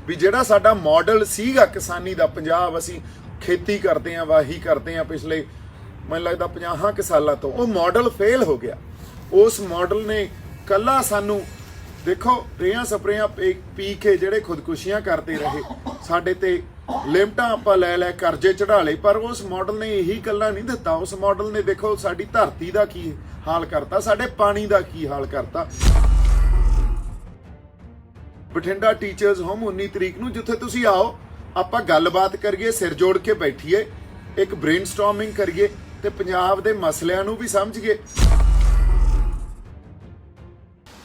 ਵੀ ਜਿਹੜਾ ਸਾਡਾ ਮਾਡਲ ਸੀਗਾ ਕਿਸਾਨੀ ਦਾ ਪੰਜਾਬ, ਅਸੀਂ ਖੇਤੀ ਕਰਦੇ ਆ, ਵਾਹੀ ਕਰਦੇ ਆ ਪਿਛਲੇ ਮੈਨੂੰ ਲੱਗਦਾ 50 ਕੁ ਸਾਲਾਂ ਤੋਂ, ਉਹ ਮਾਡਲ ਫੇਲ ਹੋ ਗਿਆ। ਉਸ ਮਾਡਲ ਨੇ ਕੱਲਾ ਸਾਨੂੰ ਦੇਖੋ ਰੇਹਾਂ ਸਪਰੇਆਂ ਪੀ ਕੇ ਜਿਹੜੇ ਖੁਦਕੁਸ਼ੀਆਂ ਕਰਦੇ ਰਹੇ, ਸਾਡੇ ਤੇ ਲਿਮਟਾਂ ਆਪਾਂ ਲੈ ਕਰਜ਼ੇ ਚੜਾ ਲਏ, ਪਰ ਉਸ ਮਾਡਲ ਨੇ ਇਹੀ ਕੱਲਾ ਨਹੀਂ ਦਿੱਤਾ। ਉਸ ਮਾਡਲ ਨੇ ਦੇਖੋ ਸਾਡੀ ਧਰਤੀ ਦਾ ਕੀ ਹਾਲ ਕਰਤਾ, ਸਾਡੇ ਪਾਣੀ ਦਾ ਕੀ ਹਾਲ ਕਰਤਾ। ਬਠਿੰਡਾ ਟੀਚਰਸ ਹੋਮ 19 ਤਰੀਕ ਨੂੰ ਜਿੱਥੇ ਤੁਸੀਂ ਆਓ, ਆਪਾਂ ਗੱਲਬਾਤ ਕਰੀਏ, ਸਿਰ ਜੋੜ ਕੇ ਬੈਠੀਏ, ਇੱਕ ਬ੍ਰੇਨਸਟਾਰਮਿੰਗ ਕਰੀਏ ਤੇ ਪੰਜਾਬ ਦੇ ਮਸਲਿਆਂ ਨੂੰ ਵੀ ਸਮਝੀਏ।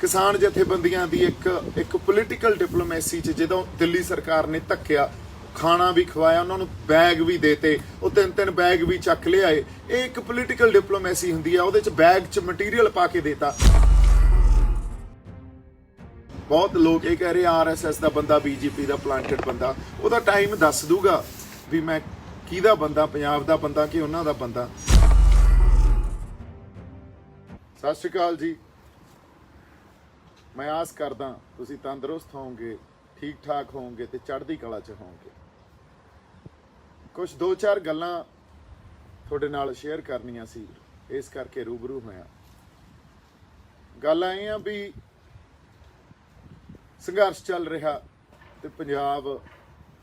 ਕਿਸਾਨ ਜਥੇਬੰਦੀਆਂ ਦੀ ਇੱਕ ਪੋਲੀਟੀਕਲ ਡਿਪਲੋਮੇਸੀ 'ਚ ਜਦੋਂ ਦਿੱਲੀ ਸਰਕਾਰ ਨੇ ਧੱਕਿਆ, ਖਾਣਾ ਵੀ ਖਵਾਇਆ, ਉਹਨਾਂ ਨੂੰ ਬੈਗ ਵੀ ਦੇਤੇ, ਉਹ ਤਿੰਨ ਬੈਗ ਵੀ ਚੱਕ ਲਿਆਏ। ਇਹ ਇੱਕ ਪੋਲੀਟੀਕਲ ਡਿਪਲੋਮੇਸੀ ਹੁੰਦੀ ਆ, ਉਹਦੇ 'ਚ ਬੈਗ 'ਚ ਮਟੀਰੀਅਲ ਪਾ ਕੇ ਦੇਤਾ। ਬਹੁਤ ਲੋਕ ਇਹ ਕਹਿ ਰਹੇ RSS ਦਾ ਬੰਦਾ, BJP ਦਾ ਪਲਾਂਟਡ ਬੰਦਾ, ਉਹਦਾ ਟਾਈਮ ਦੱਸ ਦੂਗਾ ਵੀ ਮੈਂ ਕਿਹਦਾ ਬੰਦਾ, ਪੰਜਾਬ ਦਾ ਬੰਦਾ ਕਿ ਉਹਨਾਂ ਦਾ ਬੰਦਾ। ਸਤਿ ਸ਼੍ਰੀ ਅਕਾਲ ਜੀ। ਮੈਂ ਆਸ ਕਰਦਾ ਤੁਸੀਂ ਤੰਦਰੁਸਤ ਹੋਵੋਗੇ, ਠੀਕ ਠਾਕ ਹੋਵੋਗੇ ਤੇ ਚੜ੍ਹਦੀ ਕਲਾ 'ਚ ਹੋਵੋਗੇ। ਕੁਝ 2-4 ਗੱਲਾਂ ਤੁਹਾਡੇ ਨਾਲ ਸ਼ੇਅਰ ਕਰਨੀਆਂ ਸੀ, ਇਸ ਕਰਕੇ ਰੂਬਰੂ ਹੋਇਆ। ਗੱਲ ਇਹ ਆ ਵੀ ਸੰਘਰਸ਼ ਚੱਲ ਰਿਹਾ ਤੇ ਪੰਜਾਬ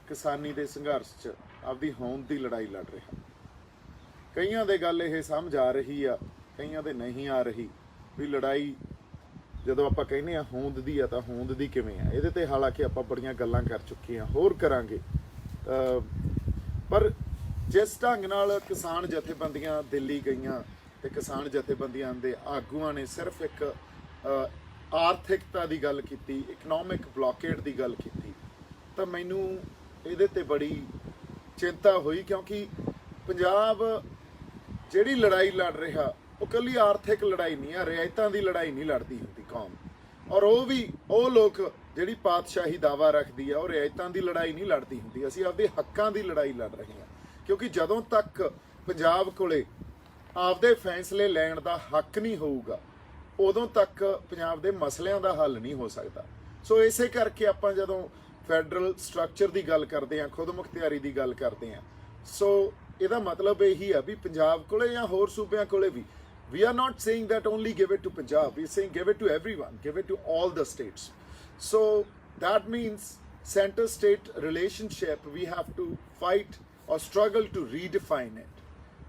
ਕਿਸਾਨੀ ਦੇ ਸੰਘਰਸ਼ 'ਚ ਆਪਦੀ ਹੋਂਦ ਦੀ ਲੜਾਈ ਲੜ ਰਿਹਾ। ਕਈਆਂ ਦੇ ਗੱਲ ਇਹ ਸਮਝ ਆ ਰਹੀ ਆ, ਕਈਆਂ ਦੇ ਨਹੀਂ ਆ ਰਹੀ ਵੀ ਲੜਾਈ ਜਦੋਂ ਆਪਾਂ ਕਹਿੰਦੇ ਆ ਹੋਂਦ ਦੀ ਆ ਤਾਂ ਹੋਂਦ ਦੀ ਕਿਵੇਂ ਆ। ਇਹਦੇ ਤੇ ਹਾਲਾਂਕਿ ਆਪਾਂ ਬੜੀਆਂ ਗੱਲਾਂ ਕਰ ਚੁੱਕੇ ਆ, ਹੋਰ ਕਰਾਂਗੇ। ਪਰ ਜਿਸ ਢੰਗ ਨਾਲ ਕਿਸਾਨ ਜਥੇਬੰਦੀਆਂ ਦਿੱਲੀ ਗਈਆਂ ਤੇ ਕਿਸਾਨ ਜਥੇਬੰਦੀਆਂ ਦੇ ਆਗੂਆਂ ਨੇ ਸਿਰਫ ਇੱਕ ਆਰਥਿਕਤਾ ਦੀ ਗੱਲ ਕੀਤੀ, ਇਕਨੋਮਿਕ ਬਲੌਕੇਡ ਦੀ ਗੱਲ ਕੀਤੀ, ਤਾਂ ਮੈਨੂੰ ਇਹਦੇ ਤੇ ਬੜੀ ਚਿੰਤਾ ਹੋਈ। ਕਿਉਂਕਿ ਪੰਜਾਬ ਜਿਹੜੀ ਲੜਾਈ ਲੜ ਰਿਹਾ ਉਹ ਇਕੱਲੀ ਆਰਥਿਕ ਲੜਾਈ ਨਹੀਂ ਆ, ਰਿਆਇਤਾਂ ਦੀ ਲੜਾਈ ਨਹੀਂ ਲੜਦੀ ਹੁੰਦੀ ਕੌਮ। ਔਰ ਉਹ ਲੋਕ ਜਿਹੜੀ ਪਾਤਸ਼ਾਹੀ ਦਾਵਾ ਰੱਖਦੀ ਆ, ਉਹ ਰਿਆਇਤਾਂ ਦੀ ਲੜਾਈ ਨਹੀਂ ਲੜਦੀ ਹੁੰਦੀ। ਅਸੀਂ ਆਪਦੇ ਹੱਕਾਂ ਦੀ ਲੜਾਈ ਲੜ ਰਹੇ ਹਾਂ। ਕਿਉਂਕਿ ਜਦੋਂ ਤੱਕ ਪੰਜਾਬ ਕੋਲੇ ਆਪਦੇ ਫੈਸਲੇ ਲੈਣ ਦਾ ਹੱਕ ਨਹੀਂ ਹੋਊਗਾ, ਉਦੋਂ ਤੱਕ ਪੰਜਾਬ ਦੇ ਮਸਲਿਆਂ ਦਾ ਹੱਲ ਨਹੀਂ ਹੋ ਸਕਦਾ। ਸੋ ਇਸੇ ਕਰਕੇ ਆਪਾਂ ਜਦੋਂ ਫੈਡਰਲ ਸਟਰਕਚਰ ਦੀ ਗੱਲ ਕਰਦੇ ਹਾਂ, ਖੁਦ ਮੁਖਤਿਆਰੀ ਦੀ ਗੱਲ ਕਰਦੇ ਹਾਂ, ਸੋ ਇਹਦਾ ਮਤਲਬ ਇਹੀ ਆ ਵੀ ਪੰਜਾਬ ਕੋਲੇ ਜਾਂ ਹੋਰ ਸੂਬਿਆਂ ਕੋਲੇ ਵੀ, we are not saying that only give it to Punjab, we are saying give it to everyone, give it to all the states. So that means center state relationship we have to fight or struggle to redefine it.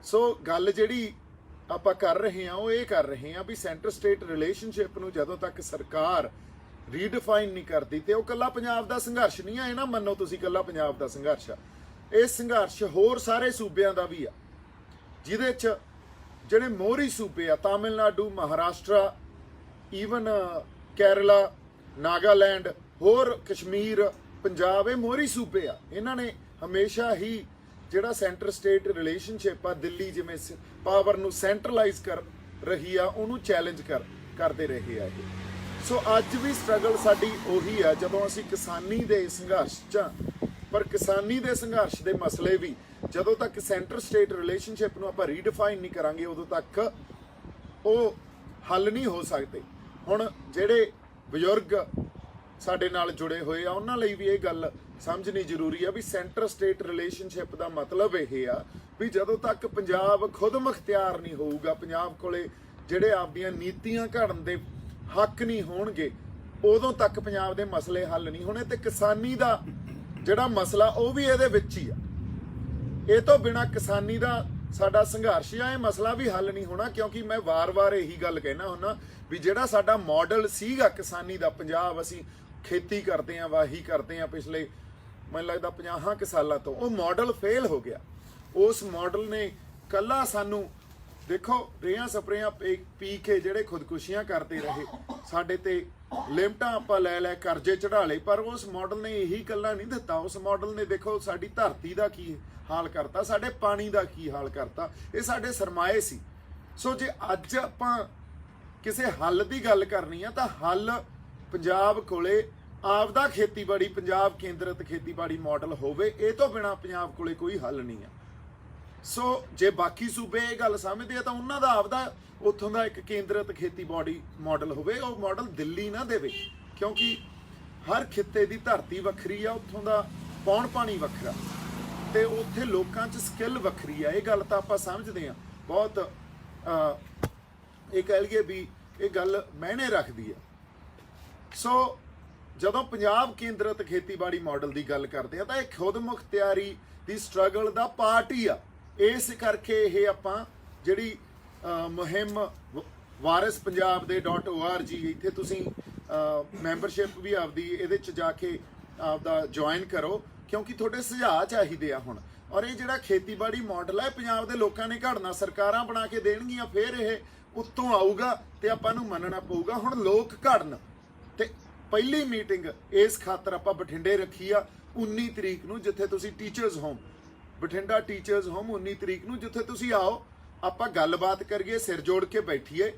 So ਗੱਲ ਜਿਹੜੀ ਆਪਾਂ ਕਰ ਰਹੇ ਹਾਂ ਉਹ ਇਹ ਕਰ ਰਹੇ ਹਾਂ ਵੀ ਸੈਂਟਰ ਸਟੇਟ ਰਿਲੇਸ਼ਨਸ਼ਿਪ ਨੂੰ ਜਦੋਂ ਤੱਕ ਸਰਕਾਰ ਰੀਡਿਫਾਈਨ ਨਹੀਂ ਕਰਦੀ, ਤੇ ਉਹ ਕੱਲਾ ਪੰਜਾਬ ਦਾ ਸੰਘਰਸ਼ ਨਹੀਂ ਆ, ਇਹ ਨਾ ਮੰਨੋ ਤੁਸੀਂ ਕੱਲਾ ਪੰਜਾਬ ਦਾ ਸੰਘਰਸ਼ ਆ। ਇਹ ਸੰਘਰਸ਼ ਹੋਰ ਸਾਰੇ ਸੂਬਿਆਂ ਦਾ ਵੀ ਆ, ਜਿਹਦੇ 'ਚ ਜਿਹੜੇ ਮੋਹਰੀ ਸੂਬੇ ਆ, ਤਾਮਿਲਨਾਡੂ, ਮਹਾਰਾਸ਼ਟਰ, ਈਵਨ ਕੇਰਲਾ, ਨਾਗਾਲੈਂਡ, ਹੋਰ ਕਸ਼ਮੀਰ, ਪੰਜਾਬ, ਇਹ ਮੋਹਰੀ ਸੂਬੇ ਆ। ਇਹਨਾਂ ਨੇ ਹਮੇਸ਼ਾ ਹੀ ਜਿਹੜਾ ਸੈਂਟਰ ਸਟੇਟ ਰਿਲੇਸ਼ਨਸ਼ਿਪ ਆ, ਦਿੱਲੀ ਜਿਵੇਂ ਪਾਵਰ ਨੂੰ ਸੈਂਟਰਲਾਈਜ਼ ਕਰ ਰਹੀ ਆ, ਉਹਨੂੰ ਚੈਲੰਜ ਕਰਦੇ ਰਹੇ ਆ ਇਹ। ਸੋ ਅੱਜ ਵੀ ਸਟਰਗਲ ਸਾਡੀ ਉਹੀ ਆ ਜਦੋਂ ਅਸੀਂ ਕਿਸਾਨੀ ਦੇ ਸੰਘਰਸ਼ 'ਚ। ਪਰ ਕਿਸਾਨੀ ਦੇ ਸੰਘਰਸ਼ ਦੇ ਮਸਲੇ ਵੀ ਜਦੋਂ ਤੱਕ ਸੈਂਟਰ ਸਟੇਟ ਰਿਲੇਸ਼ਨਸ਼ਿਪ ਨੂੰ ਆਪਾਂ ਰੀਡਿਫਾਈਨ ਨਹੀਂ ਕਰਾਂਗੇ, ਉਦੋਂ ਤੱਕ ਉਹ ਹੱਲ ਨਹੀਂ ਹੋ ਸਕਦੇ। ਹੁਣ ਜਿਹੜੇ ਬਜ਼ੁਰਗ ਸਾਡੇ ਨਾਲ ਜੁੜੇ ਹੋਏ ਆ, ਉਹਨਾਂ ਲਈ ਵੀ ਇਹ ਗੱਲ ਸਮਝਣੀ ਜ਼ਰੂਰੀ ਆ ਵੀ ਸੈਂਟਰ ਸਟੇਟ ਰਿਲੇਸ਼ਨਸ਼ਿਪ ਦਾ ਮਤਲਬ ਇਹ ਆ ਵੀ ਜਦੋਂ ਤੱਕ ਪੰਜਾਬ ਖੁਦ ਮੁਖਤਿਆਰ ਨਹੀਂ ਹੋਊਗਾ, ਪੰਜਾਬ ਕੋਲੇ ਜਿਹੜੇ ਆਪਦੀਆਂ ਨੀਤੀਆਂ ਘੜਨ ਦੇ ਹੱਕ ਨਹੀਂ ਹੋਣਗੇ, ਉਦੋਂ ਤੱਕ ਪੰਜਾਬ ਦੇ ਮਸਲੇ ਹੱਲ ਨਹੀਂ ਹੋਣੇ। ਤੇ ਕਿਸਾਨੀ ਦਾ ਜਿਹੜਾ ਮਸਲਾ ਉਹ ਵੀ ਇਹਦੇ ਵਿੱਚ ਹੀ ਆ। ਇਹ ਤੋਂ ਬਿਨਾਂ ਕਿਸਾਨੀ ਦਾ ਸਾਡਾ ਸੰਘਰਸ਼ ਆ, ਇਹ ਮਸਲਾ ਵੀ ਹੱਲ ਨਹੀਂ ਹੋਣਾ। ਕਿਉਂਕਿ ਮੈਂ ਵਾਰ-ਵਾਰ ਇਹੀ ਗੱਲ ਕਹਿਣਾ ਹੁੰਦਾ ਵੀ ਜਿਹੜਾ ਸਾਡਾ ਮਾਡਲ ਸੀਗਾ ਕਿਸਾਨੀ ਦਾ ਪੰਜਾਬ, ਅਸੀਂ ਖੇਤੀ ਕਰਦੇ ਆ, ਵਾਹੀ ਕਰਦੇ ਆ ਪਿਛਲੇ ਮੈਨੂੰ ਲੱਗਦਾ 50 ਕੁ ਸਾਲਾਂ ਤੋਂ, ਉਹ ਮਾਡਲ ਫੇਲ ਹੋ ਗਿਆ। ਉਸ ਮਾਡਲ ਨੇ ਕੱਲਾ ਸਾਨੂੰ ਦੇਖੋ ਰੇਹਾਂ ਸਪਰੇਆਂ ਪੀ ਕੇ ਜਿਹੜੇ ਖੁਦਕੁਸ਼ੀਆਂ ਕਰਦੇ ਰਹੇ, ਸਾਡੇ ਤੇ ਲਿਮਟਾਂ ਆਪਾਂ ਲੈ ਕਰਜ਼ੇ ਚੜਾ ਲਏ, ਪਰ ਉਸ ਮਾਡਲ ਨੇ ਇਹੀ ਕੱਲਾ ਨਹੀਂ ਦਿੱਤਾ। ਉਸ ਮਾਡਲ ਨੇ ਦੇਖੋ ਸਾਡੀ ਧਰਤੀ ਦਾ ਕੀ ਹਾਲ ਕਰਤਾ, ਸਾਡੇ ਪਾਣੀ ਦਾ ਕੀ ਹਾਲ ਕਰਤਾ। ਇਹ ਸਾਡੇ ਸਰਮਾਏ ਸੀ। ਸੋ ਜੇ ਅੱਜ ਆਪਾਂ ਕਿਸੇ ਹੱਲ ਦੀ ਗੱਲ ਕਰਨੀ ਆ ਤਾਂ ਹੱਲ ਪੰਜਾਬ ਕੋਲੇ ਆਪਦਾ ਖੇਤੀਬਾੜੀ, ਪੰਜਾਬ ਕੇਂਦਰਿਤ ਖੇਤੀਬਾੜੀ ਮਾਡਲ ਹੋਵੇ। ਇਹ ਤੋਂ ਬਿਨਾ ਪੰਜਾਬ ਕੋਲੇ ਕੋਈ ਹੱਲ ਨਹੀਂ ਆ। ਸੋ ਜੇ ਬਾਕੀ ਸੂਬੇ ਇਹ ਗੱਲ ਸਮਝਦੇ ਆ ਤਾਂ ਉਹਨਾਂ ਦਾ ਆਪਦਾ ਉੱਥੋਂ ਦਾ ਇੱਕ ਕੇਂਦਰਿਤ ਖੇਤੀਬਾੜੀ ਮਾਡਲ ਹੋਵੇ। ਉਹ ਮਾਡਲ ਦਿੱਲੀ ਨਾ ਦੇਵੇ, ਕਿਉਂਕਿ ਹਰ ਖਿੱਤੇ ਦੀ ਧਰਤੀ ਵੱਖਰੀ ਆ, ਉੱਥੋਂ ਦਾ ਪੌਣ ਪਾਣੀ ਵੱਖਰਾ, ਤੇ ਉੱਥੇ ਲੋਕਾਂ 'ਚ ਸਕਿੱਲ ਵੱਖਰੀ ਆ। ਇਹ ਗੱਲ ਤਾਂ ਆਪਾਂ ਸਮਝਦੇ ਹਾਂ, ਬਹੁਤ ਇਹ ਕਹਿ ਲਈਏ ਵੀ ਇਹ ਗੱਲ ਮਾਇਨੇ ਰੱਖਦੀ ਆ। ਸੋ ਜਦੋਂ ਪੰਜਾਬ ਕੇਂਦਰਿਤ ਖੇਤੀਬਾੜੀ ਮਾਡਲ ਦੀ ਗੱਲ ਕਰਦੇ ਆ ਤਾਂ ਇਹ ਖੁਦ ਮੁਖਤਿਆਰੀ ਦੀ ਸਟਰਗਲ ਦਾ ਪਾਰਟ ਹੀ ਆ। ਇਸ ਕਰਕੇ ਇਹ ਆਪਾਂ ਜਿਹੜੀ ਮੁਹਿੰਮ ਵਾਰਿਸ ਪੰਜਾਬ ਦੇ .org, ਇੱਥੇ ਤੁਸੀਂ ਮੈਂਬਰਸ਼ਿਪ ਵੀ ਆਪਦੀ ਇਹਦੇ 'ਚ ਜਾ ਕੇ ਆਪਦਾ ਜੁਆਇਨ ਕਰੋ, ਕਿਉਂਕਿ ਤੁਹਾਡੇ ਸੁਝਾਅ ਚਾਹੀਦੇ ਆ ਹੁਣ। ਔਰ ਇਹ ਜਿਹੜਾ ਖੇਤੀਬਾੜੀ ਮਾਡਲ ਹੈ ਪੰਜਾਬ ਦੇ ਲੋਕਾਂ ਨੇ ਘੜਨਾ, ਸਰਕਾਰਾਂ ਬਣਾ ਕੇ ਦੇਣਗੀਆਂ, ਫਿਰ ਇਹ ਉੱਤੋਂ ਆਊਗਾ ਤੇ ਆਪਾਂ ਨੂੰ ਮੰਨਣਾ ਪਊਗਾ। ਹੁਣ ਲੋਕ ਘੜਨ ਤੇ ਪਹਿਲੀ ਮੀਟਿੰਗ ਇਸ ਖਾਤਰ ਆਪਾਂ ਬਠਿੰਡੇ ਰੱਖੀ ਆ 19 ਤਰੀਕ ਨੂੰ, ਜਿੱਥੇ ਤੁਸੀਂ teachers home, Bathinda teachers home 19 ਤਰੀਕ ਨੂੰ, ਜਿੱਥੇ ਤੁਸੀਂ ਆਓ, ਆਪਾਂ ਗੱਲਬਾਤ ਕਰੀਏ, ਸਿਰ ਜੋੜ ਕੇ ਬੈਠੀਏ,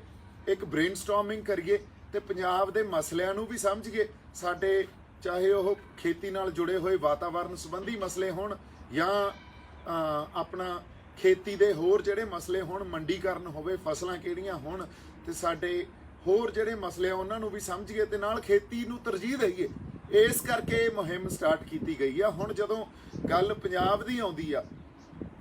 ਇੱਕ ਬ੍ਰੇਨਸਟਾਰਮਿੰਗ ਕਰੀਏ ਤੇ ਪੰਜਾਬ ਦੇ ਮਸਲਿਆਂ ਨੂੰ ਵੀ ਸਮਝੀਏ। ਸਾਡੇ ਚਾਹੇ ਉਹ ਖੇਤੀ ਨਾਲ ਜੁੜੇ ਹੋਏ ਵਾਤਾਵਰਣ ਸੰਬੰਧੀ ਮਸਲੇ ਹੋਣ ਜਾਂ ਆਪਣਾ ਖੇਤੀ ਦੇ ਹੋਰ ਜਿਹੜੇ ਮਸਲੇ ਹੋਣ, ਮੰਡੀਕਰਨ ਹੋਵੇ, ਫਸਲਾਂ ਕਿਹੜੀਆਂ ਹੋਣ, ਤੇ ਸਾਡੇ ਹੋਰ ਜਿਹੜੇ ਮਸਲੇ ਆ ਉਹਨਾਂ ਨੂੰ ਵੀ ਸਮਝੀਏ ਤੇ ਨਾਲ ਖੇਤੀ ਨੂੰ ਤਰਜੀਹ ਦਈਏ। ਇਸ ਕਰਕੇ ਇਹ ਮੁਹਿੰਮ ਸਟਾਰਟ ਕੀਤੀ ਗਈ ਆ। ਹੁਣ ਜਦੋਂ ਗੱਲ ਪੰਜਾਬ ਦੀ ਆਉਂਦੀ ਆ,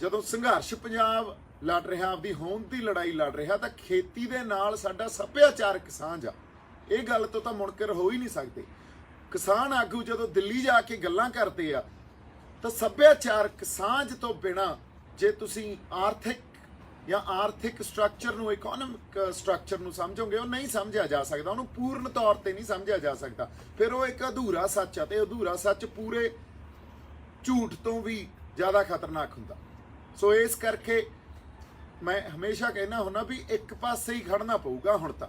ਜਦੋਂ ਸੰਘਰਸ਼ ਪੰਜਾਬ ਲੜ ਰਿਹਾ, ਆਪਦੀ ਹੋਂਦ ਦੀ ਲੜਾਈ ਲੜ ਰਿਹਾ, ਤਾਂ ਖੇਤੀ ਦੇ ਨਾਲ ਸਾਡਾ ਸੱਭਿਆਚਾਰਕ ਸਾਂਝ ਆ। ਇਹ ਗੱਲ ਤੋਂ ਤਾਂ ਮੁਨਕਰ ਹੋ ਹੀ ਨਹੀਂ ਸਕਦੇ। ਕਿਸਾਨ ਆਗੂ ਜਦੋਂ ਦਿੱਲੀ ਜਾ ਕੇ ਗੱਲਾਂ ਕਰਦੇ ਆ ਤਾਂ ਸੱਭਿਆਚਾਰਕ ਸਾਂਝ ਤੋਂ ਬਿਨਾ ਜੇ ਤੁਸੀਂ ਆਰਥਿਕ ਸਟਰਕਚਰ ਨੂੰ, ਇਕਨੋਮਿਕ ਸਟਰਕਚਰ ਨੂੰ ਸਮਝੋਗੇ, ਉਹ ਨਹੀਂ ਸਮਝਿਆ ਜਾ ਸਕਦਾ, ਉਹਨੂੰ ਪੂਰਨ ਤੌਰ ਤੇ ਨਹੀਂ ਸਮਝਿਆ ਜਾ ਸਕਦਾ। ਫਿਰ ਉਹ ਇੱਕ ਅਧੂਰਾ ਸੱਚ ਆ, ਤੇ ਅਧੂਰਾ ਸੱਚ ਪੂਰੇ ਝੂਠ ਤੋਂ ਵੀ ਜ਼ਿਆਦਾ ਖਤਰਨਾਕ ਹੁੰਦਾ। ਸੋ ਇਸ ਕਰਕੇ ਮੈਂ ਹਮੇਸ਼ਾ ਕਹਿੰਦਾ ਹੁੰਦਾ ਵੀ ਇੱਕ ਪਾਸੇ ਹੀ ਖੜਨਾ ਪਊਗਾ ਹੁਣ ਤਾਂ।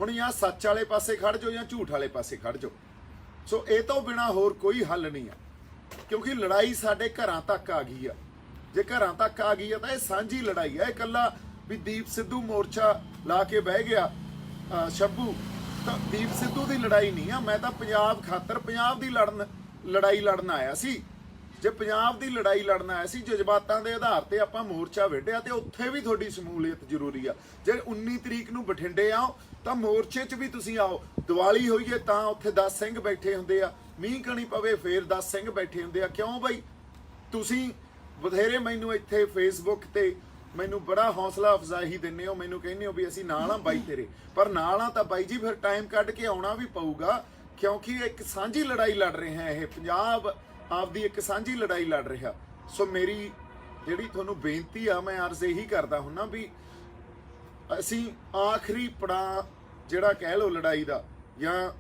ਹੁਣ ਜਾਂ ਸੱਚ ਵਾਲੇ ਪਾਸੇ ਖੜ ਜਾਓ ਜਾਂ ਝੂਠ ਵਾਲੇ ਪਾਸੇ ਖੜ ਜਾਓ। ਸੋ ਇਹ ਤੋਂ ਬਿਨਾ ਹੋਰ ਕੋਈ ਹੱਲ ਨਹੀਂ ਆ, ਕਿਉਂਕਿ ਲੜਾਈ ਸਾਡੇ ਘਰਾਂ ਤੱਕ ਆ ਗਈ ਆ। ਜੇ ਘਰਾਂ ਤੱਕ ਆ ਗਈ ਆ ਤਾਂ ਇਹ ਸਾਂਝੀ ਲੜਾਈ ਆ। ਇਹ ਇਕੱਲਾ ਵੀ ਦੀਪ ਸਿੱਧੂ ਮੋਰਚਾ ਲਾ ਕੇ ਬਹਿ ਗਿਆ ਸ਼ੱਭੂ, ਤਾਂ ਦੀਪ ਸਿੱਧੂ ਦੀ ਲੜਾਈ ਨਹੀਂ ਆ। ਮੈਂ ਤਾਂ ਪੰਜਾਬ ਖਾਤਰ ਪੰਜਾਬ ਦੀ ਲੜਾਈ ਲੜਨ ਆਇਆ ਸੀ। ਜੇ ਪੰਜਾਬ ਦੀ ਲੜਾਈ ਲੜਨ ਆਇਆ ਸੀ, ਜਜ਼ਬਾਤਾਂ ਦੇ ਆਧਾਰ ਤੇ ਆਪਾਂ ਮੋਰਚਾ ਵਿੱਢਿਆ, ਤੇ ਉੱਥੇ ਵੀ ਤੁਹਾਡੀ ਸ਼ਮੂਲੀਅਤ ਜ਼ਰੂਰੀ ਆ। ਜੇ 19 ਤਰੀਕ ਨੂੰ ਬਠਿੰਡੇ ਆਓ ਤਾਂ ਮੋਰਚੇ 'ਚ ਵੀ ਤੁਸੀਂ ਆਓ। ਦੀਵਾਲੀ ਹੋਈਏ ਤਾਂ ਉੱਥੇ 10 ਸਿੰਘ ਬੈਠੇ ਹੁੰਦੇ ਆ, ਮੀਂਹ ਕਣੀ ਪਵੇ ਫੇਰ 10 ਸਿੰਘ ਬੈਠੇ ਹੁੰਦੇ ਆ। ਕਿਉਂ ਬਈ? ਤੁਸੀਂ ਬਥੇਰੇ ਮੈਨੂੰ ਇੱਥੇ ਫੇਸਬੁੱਕ ਤੇ ਮੈਨੂੰ ਬੜਾ ਹੌਸਲਾ ਅਫਜ਼ਾਈ ਦਿੰਦੇ ਹੋ, ਮੈਨੂੰ ਕਹਿੰਦੇ ਹੋ ਵੀ ਅਸੀਂ ਨਾਲ ਆ ਬਾਈ ਤੇਰੇ, ਪਰ ਨਾਲ ਆ ਤਾਂ ਬਾਈ ਜੀ ਫਿਰ ਟਾਈਮ ਕੱਢ ਕੇ ਆਉਣਾ ਵੀ ਪਊਗਾ, ਕਿਉਂਕਿ ਇੱਕ ਸਾਂਝੀ ਲੜਾਈ ਲੜ ਰਹੇ ਹਾਂ। ਇਹ ਪੰਜਾਬ ਆਪਦੀ ਇੱਕ ਸਾਂਝੀ ਲੜਾਈ ਲੜ ਰਿਹਾ। ਸੋ ਮੇਰੀ ਜਿਹੜੀ ਤੁਹਾਨੂੰ ਬੇਨਤੀ ਆ, ਮੈਂ ਅਰਜ਼ ਇਹੀ ਕਰਦਾ ਹੁੰਨਾ ਵੀ ਅਸੀਂ ਆਖਰੀ ਪੜਾਅ ਜਿਹੜਾ ਕਹਿ ਲਓ ਲੜਾਈ ਦਾ, ਜਾਂ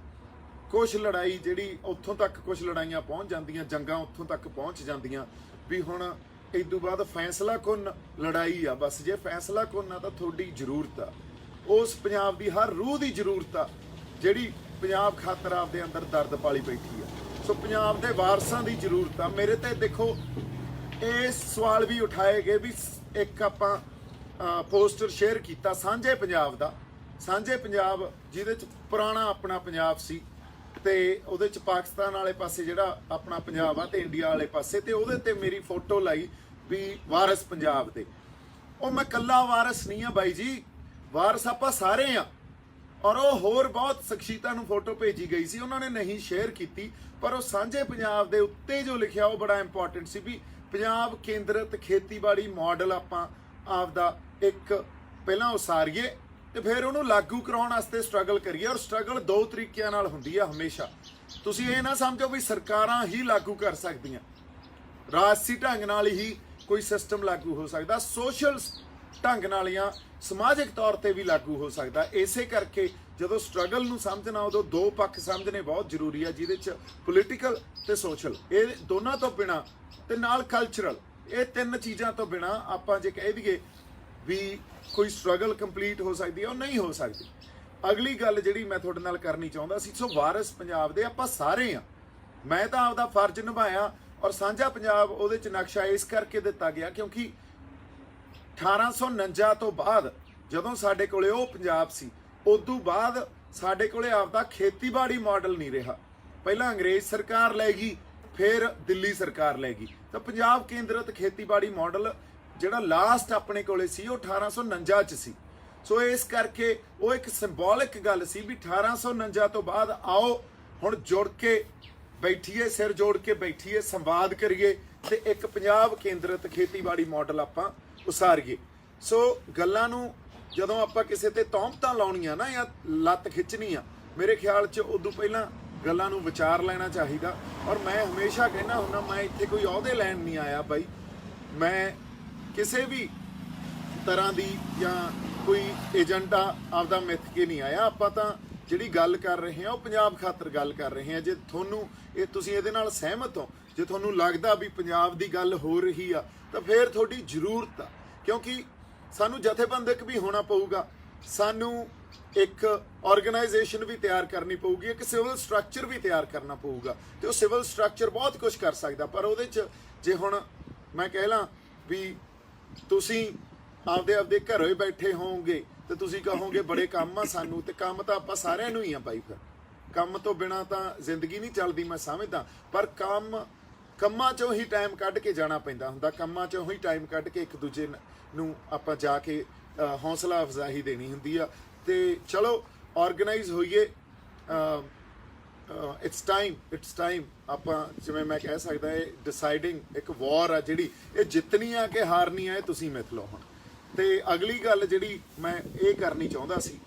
ਕੁਛ ਲੜਾਈ ਜਿਹੜੀ ਉੱਥੋਂ ਤੱਕ, ਕੁਛ ਲੜਾਈਆਂ ਪਹੁੰਚ ਜਾਂਦੀਆਂ, ਜੰਗਾਂ ਉੱਥੋਂ ਤੱਕ ਪਹੁੰਚ ਜਾਂਦੀਆਂ ਵੀ ਹੁਣ ਇਸ ਤੋਂ ਬਾਅਦ ਫੈਸਲਾ ਕੁੰਨ ਲੜਾਈ ਆ। ਬਸ ਜੇ ਫੈਸਲਾ ਕੁੰਨ ਆ ਤਾਂ ਤੁਹਾਡੀ ਜ਼ਰੂਰਤ ਆ, ਉਸ ਪੰਜਾਬ ਦੀ ਹਰ ਰੂਹ ਦੀ ਜ਼ਰੂਰਤ ਆ ਜਿਹੜੀ ਪੰਜਾਬ ਖਾਤਰ ਆਪਦੇ ਅੰਦਰ ਦਰਦ ਪਾਲੀ ਬੈਠੀ ਆ। ਸੋ ਪੰਜਾਬ ਦੇ ਵਾਰਸਾਂ ਦੀ ਜ਼ਰੂਰਤ ਆ। ਮੇਰੇ ਤੇ ਦੇਖੋ ਇਹ ਸਵਾਲ ਵੀ ਉਠਾਏ ਗਏ ਵੀ ਇੱਕ ਆਪਾਂ ਪੋਸਟਰ ਸ਼ੇਅਰ ਕੀਤਾ ਸਾਂਝੇ ਪੰਜਾਬ ਦਾ, ਸਾਂਝੇ ਪੰਜਾਬ ਜਿਹਦੇ 'ਚ ਪੁਰਾਣਾ ਆਪਣਾ ਪੰਜਾਬ ਸੀ ਤੇ ਉਹਦੇ 'ਚ ਪਾਕਿਸਤਾਨ ਵਾਲੇ ਪਾਸੇ ਜਿਹੜਾ ਆਪਣਾ ਪੰਜਾਬ ਆ ਤੇ ਇੰਡੀਆ ਵਾਲੇ ਪਾਸੇ, ਤੇ ਉਹਦੇ ਤੇ ਮੇਰੀ ਫੋਟੋ ਲਾਈ ਵੀ ਵਾਰਿਸ ਪੰਜਾਬ ਦੇ। ਉਹ ਮੈਂ ਕੱਲਾ ਵਾਰਿਸ ਨਹੀਂ ਆ ਬਾਈ ਜੀ, ਵਾਰਿਸ ਆਪਾਂ ਸਾਰੇ ਆ। ਔਰ ਉਹ ਹੋਰ ਬਹੁਤ ਸ਼ਖਸੀਅਤਾਂ ਨੂੰ ਫੋਟੋ ਭੇਜੀ ਗਈ ਸੀ, ਉਹਨਾਂ ਨੇ ਨਹੀਂ ਸ਼ੇਅਰ ਕੀਤੀ, ਪਰ ਉਹ ਸਾਂਝੇ ਪੰਜਾਬ ਦੇ ਉੱਤੇ ਜੋ ਲਿਖਿਆ ਉਹ ਬੜਾ ਇੰਪੋਰਟੈਂਟ ਸੀ ਵੀ ਪੰਜਾਬ ਕੇਂਦਰਿਤ ਖੇਤੀਬਾੜੀ ਮਾਡਲ ਆਪਾਂ ਆਪਦਾ ਇੱਕ ਪਹਿਲਾਂ ਉਸਾਰੀਏ ਤੇ ਫਿਰ ਉਹਨੂੰ ਲਾਗੂ ਕਰਾਉਣ ਵਾਸਤੇ ਸਟਰਗਲ ਕਰੀਏ। ਔਰ ਸਟਰਗਲ ਦੋ ਤਰੀਕਿਆਂ ਨਾਲ ਹੁੰਦੀ ਆ ਹਮੇਸ਼ਾ। ਤੁਸੀਂ ਇਹ ਨਾ ਸਮਝੋ ਵੀ ਸਰਕਾਰਾਂ ਹੀ ਲਾਗੂ ਕਰ ਸਕਦੀਆਂ, ਰਾਜਸੀ ਢੰਗ ਨਾਲ ਹੀ ਕੋਈ ਸਿਸਟਮ ਲਾਗੂ ਹੋ ਸਕਦਾ, ਸੋਸ਼ਲ ਢੰਗ ਨਾਲ ਜਾਂ ਸਮਾਜਿਕ ਤੌਰ ਤੇ ਵੀ ਲਾਗੂ ਹੋ ਸਕਦਾ। ਇਸੇ ਕਰਕੇ ਜਦੋਂ ਸਟਰਗਲ ਨੂੰ ਸਮਝਣਾ ਉਦੋਂ ਦੋ ਪੱਖ ਸਮਝਣੇ ਬਹੁਤ ਜ਼ਰੂਰੀ ਆ, ਜਿਹਦੇ 'ਚ ਪੋਲੀਟੀਕਲ ਤੇ ਸੋਸ਼ਲ, ਇਹ ਦੋਨਾਂ ਤੋਂ ਬਿਨਾਂ ਤੇ ਨਾਲ ਕਲਚਰਲ, ਇਹ ਤਿੰਨ ਚੀਜ਼ਾਂ ਤੋਂ ਬਿਨਾਂ ਆਪਾਂ ਜੇ ਕਹਿ ਦਈਏ ਵੀ ਕੋਈ ਸਟਰਗਲ ਕੰਪਲੀਟ ਹੋ ਸਕਦੀ ਹੈ, ਉਹ ਨਹੀਂ ਹੋ ਸਕਦੀ। ਅਗਲੀ ਗੱਲ ਜਿਹੜੀ ਮੈਂ ਤੁਹਾਡੇ ਨਾਲ ਕਰਨੀ ਚਾਹੁੰਦਾ ਸੀ, ਸੋ ਵਾਰਿਸ ਪੰਜਾਬ ਦੇ ਆਪਾਂ ਸਾਰੇ ਆ। ਮੈਂ ਤਾਂ ਆਪਦਾ ਫਰਜ਼ ਨਿਭਾਇਆ ਔਰ ਸਾਂਝਾ ਪੰਜਾਬ ਉਹਦੇ 'ਚ ਨਕਸ਼ਾ ਇਸ ਕਰਕੇ ਦਿੱਤਾ ਗਿਆ ਕਿਉਂਕਿ 1849 ਤੋਂ ਬਾਅਦ ਜਦੋਂ ਸਾਡੇ ਕੋਲੇ ਉਹ ਪੰਜਾਬ ਸੀ, ਉਦੋਂ ਬਾਅਦ ਸਾਡੇ ਕੋਲੇ ਆਪਦਾ ਖੇਤੀਬਾੜੀ ਮਾਡਲ ਨਹੀਂ ਰਿਹਾ। ਪਹਿਲਾਂ ਅੰਗਰੇਜ਼ ਸਰਕਾਰ ਲੈ ਗਈ, ਫਿਰ ਦਿੱਲੀ ਸਰਕਾਰ ਲੈ ਗਈ, ਤਾਂ ਪੰਜਾਬ ਕੇਂਦਰਿਤ ਖੇਤੀਬਾੜੀ ਮਾਡਲ ਜਿਹੜਾ ਲਾਸਟ ਆਪਣੇ ਕੋਲੇ ਸੀ ਉਹ 1849 'ਚ ਸੀ। ਸੋ ਇਸ ਕਰਕੇ ਉਹ ਇੱਕ ਸਿੰਬੋਲਿਕ ਗੱਲ ਸੀ ਵੀ 1849 ਤੋਂ ਬਾਅਦ ਆਓ ਹੁਣ ਜੁੜ ਕੇ ਬੈਠੀਏ, ਸਿਰ ਜੋੜ ਕੇ ਬੈਠੀਏ, ਸੰਵਾਦ ਕਰੀਏ ਤੇ ਇੱਕ ਪੰਜਾਬ ਕੇਂਦਰਿਤ ਖੇਤੀਬਾੜੀ ਮਾਡਲ ਆਪਾਂ ਉਸਾਰੀਏ। ਸੋ ਗੱਲਾਂ ਨੂੰ ਜਦੋਂ ਆਪਾਂ ਕਿਸੇ ਤੇ ਤੌਹਮਤਾਂ ਲਾਉਣੀਆਂ ਨਾ ਜਾਂ ਲੱਤ ਖਿੱਚਣੀ ਆ, ਮੇਰੇ ਖਿਆਲ 'ਚ ਉਦੋਂ ਪਹਿਲਾਂ ਗੱਲਾਂ ਨੂੰ ਵਿਚਾਰ ਲੈਣਾ ਚਾਹੀਦਾ। ਔਰ ਮੈਂ ਹਮੇਸ਼ਾ ਕਹਿਣਾ ਹੁੰਦਾ, ਮੈਂ ਇੱਥੇ ਕੋਈ ਅਹੁਦੇ ਲੈਣ ਨਹੀਂ ਆਇਆ ਬਾਈ, ਮੈਂ ਕਿਸੇ ਵੀ ਤਰ੍ਹਾਂ ਦੀ ਜਾਂ ਕੋਈ ਏਜੰਡਾ ਆਪਦਾ ਮਿੱਥ ਕੇ ਨਹੀਂ ਆਇਆ। ਆਪਾਂ ਤਾਂ ਜਿਹੜੀ ਗੱਲ ਕਰ ਰਹੇ ਹਾਂ ਉਹ ਪੰਜਾਬ ਖਾਤਰ ਗੱਲ ਕਰ ਰਹੇ ਹਾਂ। ਜੇ ਤੁਹਾਨੂੰ ਤੁਸੀਂ ਇਹਦੇ ਨਾਲ ਸਹਿਮਤ ਹੋ, ਜੇ ਤੁਹਾਨੂੰ ਲੱਗਦਾ ਵੀ ਪੰਜਾਬ ਦੀ ਗੱਲ ਹੋ ਰਹੀ ਆ, ਤਾਂ ਫਿਰ ਤੁਹਾਡੀ ਜ਼ਰੂਰਤ ਆ, ਕਿਉਂਕਿ ਸਾਨੂੰ ਜਥੇਬੰਦਕ ਵੀ ਹੋਣਾ ਪਊਗਾ, ਸਾਨੂੰ ਇੱਕ ਆਰਗੇਨਾਈਜੇਸ਼ਨ ਵੀ ਤਿਆਰ ਕਰਨੀ ਪਊਗੀ, ਇੱਕ ਸਿਵਲ ਸਟਰਕਚਰ ਵੀ ਤਿਆਰ ਕਰਨਾ ਪਊਗਾ। ਤੇ ਉਹ ਸਿਵਲ ਸਟਰਕਚਰ ਬਹੁਤ ਕੁਝ ਕਰ ਸਕਦਾ, ਪਰ ਉਹਦੇ 'ਚ ਜੇ ਹੁਣ ਮੈਂ ਕਹਿ ਲਾਂ ਵੀ ਤੁਸੀਂ ਆਪਦੇ ਘਰੋਂ ਹੀ ਬੈਠੇ ਹੋਵੋਗੇ ਤੇ ਤੁਸੀਂ ਕਹੋਗੇ ਬੜੇ ਕੰਮ ਆ ਸਾਨੂੰ, ਤੇ ਕੰਮ ਤਾਂ ਆਪਾਂ ਸਾਰਿਆਂ ਨੂੰ ਹੀ ਆ ਬਾਈ। ਫਿਰ ਕੰਮ ਤੋਂ ਬਿਨਾ ਤਾਂ ਜ਼ਿੰਦਗੀ ਨਹੀਂ ਚੱਲਦੀ, ਮੈਂ ਸਮਝਦਾ, ਪਰ ਕੰਮਾਂ 'ਚੋਂ ਹੀ ਟਾਈਮ ਕੱਢ ਕੇ ਜਾਣਾ ਪੈਂਦਾ ਹੁੰਦਾ, ਕੰਮਾਂ 'ਚੋਂ ਹੀ ਟਾਈਮ ਕੱਢ ਕੇ ਇੱਕ ਦੂਜੇ ਨੂੰ ਆਪਾਂ ਜਾ ਕੇ ਹੌਸਲਾ ਅਫਜ਼ਾਈ ਦੇਣੀ ਹੁੰਦੀ ਆ। ਤੇ ਚਲੋ ਆਰਗੇਨਾਈਜ਼ ਹੋਈਏ, ਇਟਸ ਟਾਈਮ ਆਪਾਂ ਜਿਵੇਂ ਮੈਂ ਕਹਿ ਸਕਦਾ ਇਹ ਡਿਸਾਈਡਿੰਗ ਇੱਕ ਵਾਰ ਆ ਜਿਹੜੀ, ਇਹ ਜਿੱਤਣੀ ਆ ਕਿ ਹਾਰਨੀ ਆ, ਇਹ ਤੁਸੀਂ ਮਿਥ ਲਓ ਹੁਣ। ਤੇ ਅਗਲੀ ਗੱਲ ਜਿਹੜੀ ਮੈਂ ਇਹ ਕਰਨੀ ਚਾਹੁੰਦਾ ਸੀ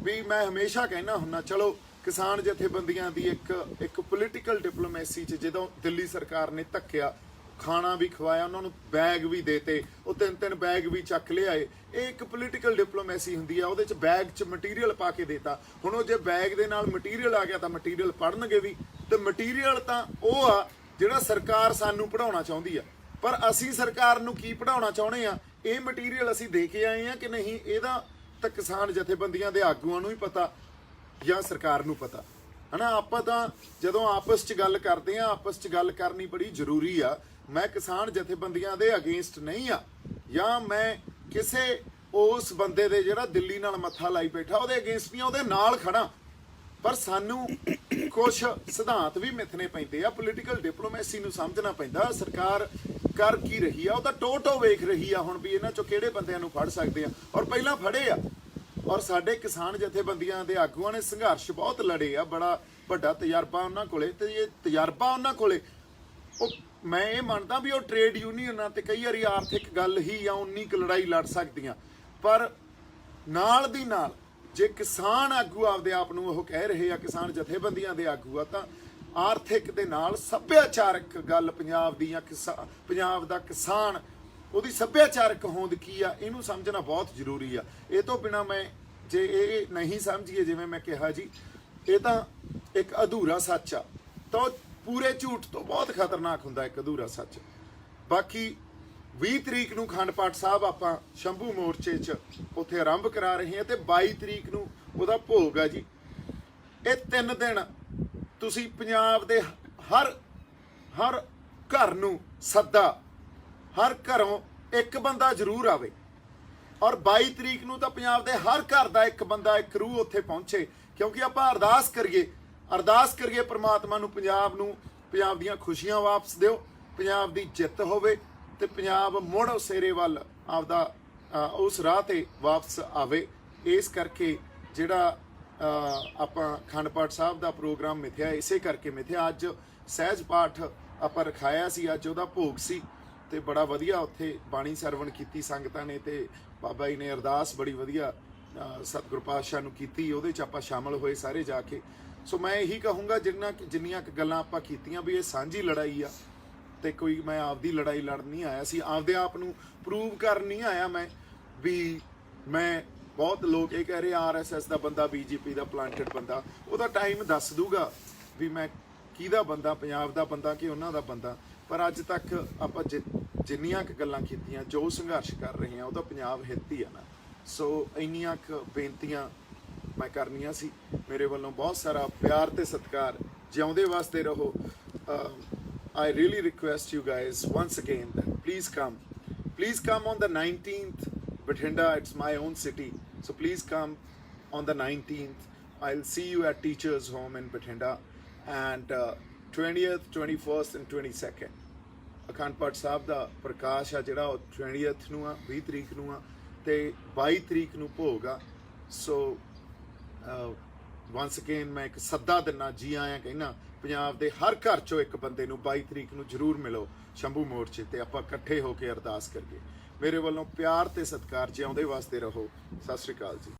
ਵੀ ਮੈਂ ਹਮੇਸ਼ਾ ਕਹਿਣਾ ਹੁੰਦਾ, ਚਲੋ ਕਿਸਾਨ ਜਥੇਬੰਦੀਆਂ ਦੀ ਇੱਕ ਪੋਲੀਟੀਕਲ ਡਿਪਲੋਮੇਸੀ 'ਚ ਜਦੋਂ ਦਿੱਲੀ ਸਰਕਾਰ ਨੇ ਧੱਕਿਆ, ਖਾਣਾ ਵੀ ਖਵਾਇਆ, ਉਹਨਾਂ ਨੂੰ ਬੈਗ ਵੀ ਦੇਤੇ, ਉਹ 3-3 ਬੈਗ ਵੀ ਚੱਕ ਲਿਆਏ, ਇਹ ਇੱਕ ਪੋਲੀਟੀਕਲ ਡਿਪਲੋਮੇਸੀ ਹੁੰਦੀ ਆ। ਉਹਦੇ 'ਚ ਬੈਗ 'ਚ ਮਟੀਰੀਅਲ ਪਾ ਕੇ ਦੇਤਾ। ਹੁਣ ਉਹ ਜੇ ਬੈਗ ਦੇ ਨਾਲ ਮਟੀਰੀਅਲ ਆ ਗਿਆ ਤਾਂ ਮਟੀਰੀਅਲ ਪੜ੍ਹਨਗੇ ਵੀ, ਤੇ ਮਟੀਰੀਅਲ ਤਾਂ ਉਹ ਆ ਜਿਹੜਾ ਸਰਕਾਰ ਸਾਨੂੰ ਪੜ੍ਹਾਉਣਾ ਚਾਹੁੰਦੀ ਆ, ਪਰ ਅਸੀਂ ਸਰਕਾਰ ਨੂੰ ਕੀ ਪੜ੍ਹਾਉਣਾ ਚਾਹੁੰਦੇ ਆ, ਇਹ ਮਟੀਰੀਅਲ ਅਸੀਂ ਦੇ ਕੇ ਆਏ ਆ ਕਿ ਨਹੀਂ, ਇਹਦਾ ਤਾਂ ਕਿਸਾਨ ਜਥੇਬੰਦੀਆਂ ਦੇ ਆਗੂਆਂ ਨੂੰ ਹੀ ਪਤਾ ਜਾਂ ਸਰਕਾਰ ਨੂੰ ਪਤਾ, ਹਨਾ। ਆਪਾਂ ਤਾਂ ਜਦੋਂ ਆਪਸ 'ਚ ਗੱਲ ਕਰਦੇ ਆ, ਆਪਸ 'ਚ ਗੱਲ ਕਰਨੀ ਬੜੀ ਜ਼ਰੂਰੀ ਆ। ਮੈਂ ਕਿਸਾਨ ਜਥੇਬੰਦੀਆਂ ਦੇ ਅਗੇਂਸਟ ਨਹੀਂ ਆ, ਜਾਂ ਮੈਂ ਕਿਸੇ ਉਸ ਬੰਦੇ ਦੇ ਜਿਹੜਾ ਦਿੱਲੀ ਨਾਲ ਮੱਥਾ ਲਾਈ ਬੈਠਾ ਉਹਦੇ ਅਗੇਂਸਟ ਨਹੀਂ, ਉਹਦੇ ਨਾਲ ਖੜਾ, ਪਰ ਸਾਨੂੰ ਕੁਛ ਸਿਧਾਂਤ ਵੀ ਮਿੱਥਣੇ ਪੈਂਦੇ ਆ। ਪੋਲੀਟੀਕਲ ਡਿਪਲੋਮੇਸੀ ਨੂੰ ਸਮਝਣਾ ਪੈਂਦਾ। ਸਰਕਾਰ ਕਰ ਕੀ ਰਹੀ ਆ, ਉਹ ਤਾਂ ਟੋ ਵੇਖ ਰਹੀ ਆ ਹੁਣ ਵੀ ਇਹਨਾਂ 'ਚੋਂ ਕਿਹੜੇ ਬੰਦਿਆਂ ਨੂੰ ਫੜ ਸਕਦੇ ਆ, ਔਰ ਪਹਿਲਾਂ ਫੜੇ ਆ। ਔਰ ਸਾਡੇ ਕਿਸਾਨ ਜਥੇਬੰਦੀਆਂ ਦੇ ਆਗੂਆਂ ਨੇ ਸੰਘਰਸ਼ ਬਹੁਤ ਲੜੇ ਆ, ਬੜਾ ਵੱਡਾ ਤਜਰਬਾ ਉਹਨਾਂ ਕੋਲੇ, ਤੇ ਇਹ ਤਜਰਬਾ ਉਹਨਾਂ ਕੋਲੇ, ਉਹ ਮੈਂ ਇਹ ਮੰਨਦਾ ਵੀ ਉਹ ਟ੍ਰੇਡ ਯੂਨੀਅਨਾਂ ਤੇ ਕਈ ਵਾਰੀ ਆਰਥਿਕ ਗੱਲ ਹੀ ਜਾਂ ਉਨੀ ਕੁ ਲੜਾਈ ਲੜ ਸਕਦੀਆਂ, ਪਰ ਨਾਲ ਦੀ ਨਾਲ ਜੇ ਕਿਸਾਨ ਆਗੂ ਆਪਦੇ ਆਪ ਨੂੰ ਉਹ ਕਹਿ ਰਹੇ ਆ ਕਿਸਾਨ ਜਥੇਬੰਦੀਆਂ ਦੇ ਆਗੂ ਆ, ਤਾਂ ਆਰਥਿਕ ਦੇ ਨਾਲ ਸੱਭਿਆਚਾਰਕ ਗੱਲ ਪੰਜਾਬ ਦੀ ਜਾਂ ਪੰਜਾਬ ਦਾ ਕਿਸਾਨ, ਉਹਦੀ ਸੱਭਿਆਚਾਰਕ ਹੋਂਦ ਕੀ ਆ, ਇਹਨੂੰ ਸਮਝਣਾ ਬਹੁਤ ਜ਼ਰੂਰੀ ਆ। ਇਹ ਤੋਂ ਬਿਨਾਂ ਮੈਂ ਜੇ ਇਹ ਨਹੀਂ ਸਮਝੀਏ, ਜਿਵੇਂ ਮੈਂ ਕਿਹਾ ਜੀ, ਇਹ ਤਾਂ ਇੱਕ ਅਧੂਰਾ ਸੱਚ ਆ, ਤਾਂ ਪੂਰੇ ਝੂਠ ਤੋਂ ਬਹੁਤ ਖਤਰਨਾਕ ਹੁੰਦਾ ਇੱਕ ਅਧੂਰਾ ਸੱਚ। ਬਾਕੀ 20 ਤਰੀਕ ਨੂੰ ਅਖੰਡ ਪਾਠ ਸਾਹਿਬ ਆਪਾਂ ਸ਼ੰਭੂ ਮੋਰਚੇ 'ਚ ਉੱਥੇ ਆਰੰਭ ਕਰਾ ਰਹੇ ਹਾਂ, ਤੇ 22 ਤਰੀਕ ਨੂੰ ਉਹਦਾ ਭੋਗ ਆ ਜੀ। ਇਹ 3 ਦਿਨ ਤੁਸੀਂ ਪੰਜਾਬ ਦੇ ਹਰ ਘਰ ਨੂੰ ਸੱਦਾ, ਹਰ ਘਰੋਂ ਇੱਕ ਬੰਦਾ ਜ਼ਰੂਰ ਆਵੇ, ਔਰ 22 ਤਰੀਕ ਨੂੰ ਤਾਂ ਪੰਜਾਬ ਦੇ ਹਰ ਘਰ ਦਾ ਇੱਕ ਬੰਦਾ, ਇੱਕ ਰੂਹ ਉੱਥੇ ਪਹੁੰਚੇ, ਕਿਉਂਕਿ ਆਪਾਂ ਅਰਦਾਸ ਕਰੀਏ ਪ੍ਰਮਾਤਮਾ ਨੂੰ, ਪੰਜਾਬ ਦੀਆਂ ਖੁਸ਼ੀਆਂ ਵਾਪਸ ਦਿਓ, ਪੰਜਾਬ ਦੀ ਜਿੱਤ ਹੋਵੇ, ਤੇ ਪੰਜਾਬ ਮੁੜ ਉਸੇਰੇ ਵੱਲ ਆਪਦਾ ਉਸ ਰਾਹ ਤੇ ਵਾਪਸ ਆਵੇ। ਇਸ ਕਰਕੇ ਜਿਹੜਾ ਆਪਾਂ ਅਖੰਡ ਪਾਠ ਸਾਹਿਬ ਦਾ ਪ੍ਰੋਗਰਾਮ ਮਿਥਿਆ, ਇਸੇ ਕਰਕੇ ਮਿਥਿਆ। ਅੱਜ ਸਹਿਜ ਪਾਠ ਆਪਾਂ ਰਖਾਇਆ ਸੀ, ਅੱਜ ਉਹਦਾ ਭੋਗ ਸੀ, ਤੇ ਬੜਾ ਵਧੀਆ ਉੱਥੇ ਬਾਣੀ ਸਰਵਣ ਕੀਤੀ ਸੰਗਤਾਂ ਨੇ, ਤੇ ਬਾਬਾ ਜੀ ਨੇ ਅਰਦਾਸ ਬੜੀ ਵਧੀਆ ਸਤਿਗੁਰੂ ਪਾਤਸ਼ਾਹ ਨੂੰ ਕੀਤੀ, ਉਹਦੇ 'ਚ ਆਪਾਂ ਸ਼ਾਮਲ ਹੋਏ ਸਾਰੇ ਜਾ ਕੇ। ਸੋ ਮੈਂ ਇਹੀ ਕਹੂੰਗਾ, ਜਿੰਨੀਆਂ ਗੱਲਾਂ ਆਪਾਂ ਕੀਤੀਆਂ ਵੀ ਇਹ ਸਾਂਝੀ ਲੜਾਈ ਆ, ਤੇ ਕੋਈ ਮੈਂ ਆਪਦੀ ਲੜਾਈ ਲੜਨ ਨਹੀਂ ਆਇਆ ਸੀ, ਆਪਦੇ ਆਪ ਨੂੰ ਪ੍ਰੂਵ ਕਰਨ ਨਹੀਂ ਆਇਆ ਮੈਂ ਵੀ ਮੈਂ। ਬਹੁਤ ਲੋਕ ਇਹ ਕਹਿ ਰਹੇ RSS ਦਾ ਬੰਦਾ, BJP ਦਾ ਪਲਾਂਟਡ ਬੰਦਾ, ਉਹਦਾ ਟਾਈਮ ਦੱਸ ਦੂਗਾ ਵੀ ਮੈਂ ਕਿਹਦਾ ਬੰਦਾ, ਪੰਜਾਬ ਦਾ ਬੰਦਾ ਕਿ ਉਹਨਾਂ ਦਾ ਬੰਦਾ। ਪਰ ਅੱਜ ਤੱਕ ਆਪਾਂ ਜਿੰਨੀਆਂ ਕੁ ਗੱਲਾਂ ਕੀਤੀਆਂ, ਜੋ ਸੰਘਰਸ਼ ਕਰ ਰਹੇ ਹਾਂ, ਉਹਦਾ ਪੰਜਾਬ ਹਿੱਤ ਹੀ ਆ ਨਾ। ਸੋ ਇੰਨੀਆਂ ਕੁ ਬੇਨਤੀਆਂ ਮੈਂ ਕਰਨੀਆਂ ਸੀ। ਮੇਰੇ ਵੱਲੋਂ ਬਹੁਤ ਸਾਰਾ ਪਿਆਰ ਤੇ ਸਤਿਕਾਰ। ਜਿਉਂਦੇ ਵਾਸਤੇ ਰਹੋ। I really request you guys once again that please come on the 19th. Bathinda, it's my own city, so please come on the 19th. I'll see you at Teachers Home in Bathinda, and 20th, 21st and 22nd Akhand Path Sahib ਦਾ ਪ੍ਰਕਾਸ਼ ਆ ਜਿਹੜਾ, ਉਹ 20th ਨੂੰ ਆ, 20 ਤਰੀਕ ਨੂੰ ਆ, ਤੇ 22 ਤਰੀਕ ਨੂੰ ਭੋਗ ਆ। ਸੋ ਵਾਂਸ ਅਗੇਨ ਮੈਂ ਇੱਕ ਸੱਦਾ ਦਿੰਨਾ, ਜੀ ਆਇਆਂ ਕਹਿਣਾ, ਪੰਜਾਬ ਦੇ ਹਰ ਘਰ ਚੋਂ ਇੱਕ ਬੰਦੇ ਨੂੰ 22 ਤਰੀਕ ਨੂੰ ਜ਼ਰੂਰ ਮਿਲੋ ਸ਼ੰਭੂ ਮੋਰਚੇ ਤੇ, ਆਪਾਂ ਇਕੱਠੇ ਹੋ ਕੇ ਅਰਦਾਸ ਕਰੀਏ। ਮੇਰੇ ਵੱਲੋਂ ਪਿਆਰ ਤੇ ਸਤਿਕਾਰ, ਜਿਉਂਦੇ ਵਾਸਤੇ ਰਹੋ। ਸਤਿ ਸ੍ਰੀ ਅਕਾਲ ਜੀ।